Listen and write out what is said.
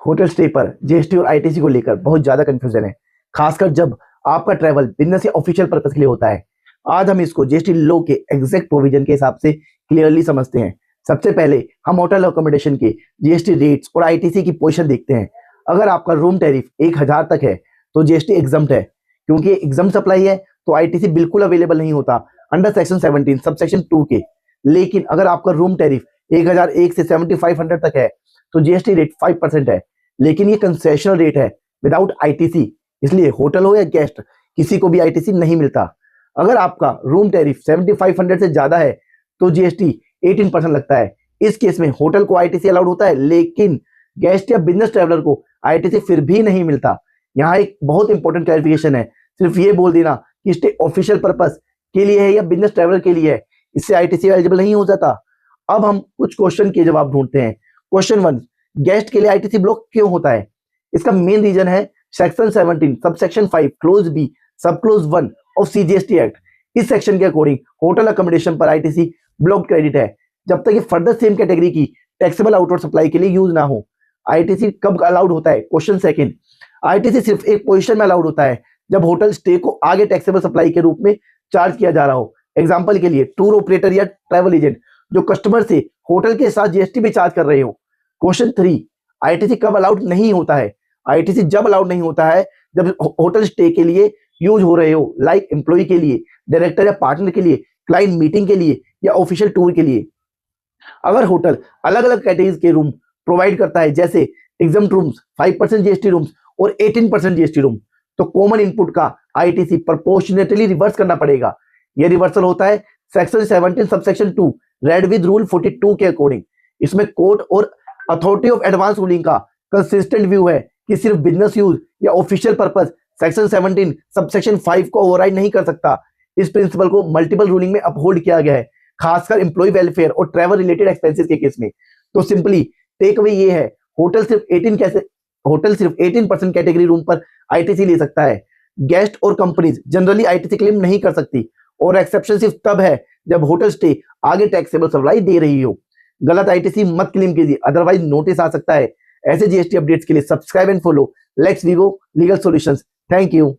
Hotel stay पर GST और ITC को लेकर बहुत ज्यादा कंफ्यूजन है, खासकर जब आपका ट्रैवल बिजनेस या ऑफिशियल पर्पस के लिए होता है। आज हम इसको जीएसटी लॉ के एग्जैक्ट प्रोविजन के हिसाब से क्लियरली समझते हैं। सबसे पहले हम होटल अकोमोडेशन के जीएसटी रेट्स और आईटीसी की पोजीशन देखते हैं। अगर आपका रूम टैरिफ 1000 तक है तो जीएसटी एग्जम्प्ट है, क्योंकि एग्जम्प्ट सप्लाई है तो आईटीसी बिल्कुल अवेलेबल नहीं होता अंडर सेक्शन 17 सबसेक्शन 2 के। लेकिन अगर आपका रूम टैरिफ 1001 से 7500 तक है तो जीएसटी रेट 5% है, लेकिन ये कंसेशनल रेट है विदाउट आईटीसी, इसलिए होटल हो या गेस्ट किसी को भी आईटीसी नहीं मिलता। अगर आपका रूम टैरिफ 7500 से ज्यादा है तो जीएसटी 18% लगता है। इस केस में होटल को आईटीसी अलाउड होता है, लेकिन गेस्ट या बिजनेस ट्रैवलर को आईटीसी फिर भी नहीं मिलता। यहाँ एक बहुत इंपॉर्टेंट क्लैरिफिकेशन है, सिर्फ ये बोल देना कि स्टे ऑफिशियल पर्पस के लिए है या बिजनेस ट्रैवलर के लिए है, इससे आईटीसी एलिजिबल नहीं हो जाता। अब हम कुछ क्वेश्चन के जवाब ढूंढते हैं। क्वेश्चन 1, गेस्ट के लिए आईटीसी ब्लॉक क्यों होता है? इसका मेन रीजन है सेक्शन 17 सबसेक्शन 5 क्लोज बी सब क्लोज 1 ऑफ सीजीएसटी एक्ट। इस सेक्शन के अकॉर्डिंग होटल अकोमोडेशन पर आईटीसी ब्लॉक क्रेडिट है जब तक ये फर्दर सेम कैटेगरी की टैक्सेबल आउटवर्ड सप्लाई के लिए यूज ना हो। आईटीसी कब अलाउड होता है? क्वेश्चन 2, आईटीसी सिर्फ एक पोजीशन में अलाउड होता है जब होटल स्टे को आगे टैक्सेबल सप्लाई के रूप में चार्ज किया जा रहा हो। एग्जांपल के लिए टूर ऑपरेटर या ट्रैवल एजेंट जो कस्टमर से होटल के साथ जीएसटी भी चार्ज कर रहे हो। क्वेश्चन 3, आईटीसी कब अलाउड नहीं होता है? आईटीसी जब अलाउड नहीं होता है जब होटल स्टे के लिए यूज हो रहे हो, लाइक एम्प्लॉय के लिए, डायरेक्टर या पार्टनर के लिए, क्लाइंट मीटिंग के लिए या ऑफिशियल टूर के लिए। अगर होटल अलग अलग कैटेगरीज के रूम प्रोवाइड करता है, जैसे एग्जम्प्ट रूम्स, 5% जीएसटी रूम्स और 18% जीएसटी रूम, तो कॉमन इनपुट का आईटीसी प्रोपोर्शनेटली रिवर्स करना पड़ेगा। यह रिवर्सल होता है section 17 subsection 2 read with rule 42 के अकॉर्डिंग। इसमें कोर्ट और अथॉरिटी ऑफ एडवांस रूलिंग का कंसिस्टेंट व्यू है कि सिर्फ बिजनेस यूज या ऑफिशियल पर्पस सेक्शन 17 सबसेक्शन 5 को ओवरराइड नहीं कर सकता। इस प्रिंसिपल को मल्टीपल रूलिंग में अपहोल्ड किया गया है, खासकर एम्प्लॉय वेलफेयर और ट्रैवल रिलेटेड एक्सपेंसेस के केस में। तो सिंपली टेक अवे ये है, होटल सिर्फ 18% कैटेगरी रूम पर आईटीसी ले सकता है। गेस्ट और कंपनीज जनरली आईटीसी क्लेम नहीं कर सकती, और एक्सेप्शन सिर्फ तब है जब होटल स्टे आगे टैक्सेबल सप्लाई दे रही हो। गलत आईटीसी मत क्लेम कीजिए, अदरवाइज नोटिस आ सकता है। ऐसे जीएसटी अपडेट्स के लिए subscribe and follow let's Vigo legal solutions. Thank you.